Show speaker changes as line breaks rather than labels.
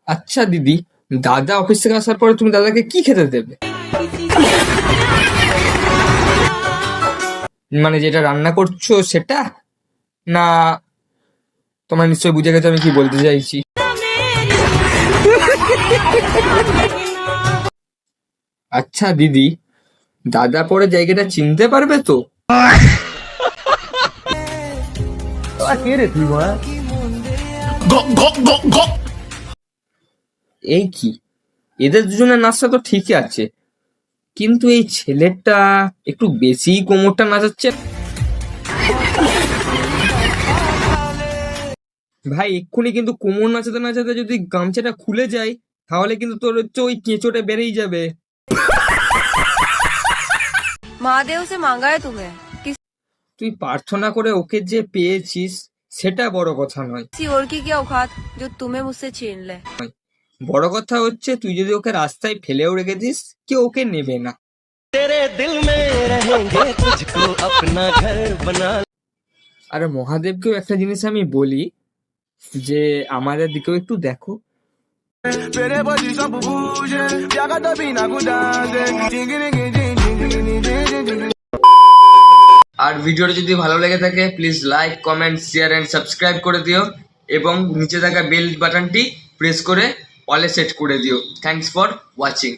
আচ্ছা দিদি, দাদা অফিস থেকে আসার পরে তুমি দাদাকে কি খেতে দেবে? মানে যেটা রান্না করছো সেটা, না তোমরা নিশ্চয়ই বুঝে গেছো আমি কি বলতে চাইছি। আচ্ছা দিদি, দাদা পরে জায়গাটা চিনতে পারবে তো? কে রে তুই? এই কি, এদের দুজনের নাচটা তো ঠিকই আছে, কিন্তু এই ছেলেটা একটু বেশি কোমরটা নাচাচ্ছে। ভাই এক্ষুনি কিন্তু কোমর নাচাতে নাচাতে যদি গামছাটা খুলে যায়, তাহলে কিন্তু তোর হচ্ছে ওই কেঁচোটা বেরিয়ে যাবে।
महादेव से मांगा है तुम्हें
তুই প্রার্থনা করে ওকে যে পেয়েছিস সেটা বড় কথা নয়।
किसी और की क्या औकात जो तुम्हें मुझसे छीन ले।
বড় কথা হচ্ছে তুই যদি ওকে রাস্তায় ফেলেও রেখে দিস, কেউ ওকে নেবে না। আর মহাদেবকেও একটা জিনিস আমি বলি, যে আমাদের দিকেও একটু দেখো। আর ভিডিওটা যদি ভালো লেগে থাকে please like, comment, share and subscribe করে দিও, এবং নিচে থাকা বেল বাটনটি প্রেস করে অলে সেট করে দিও। Thanks for watching.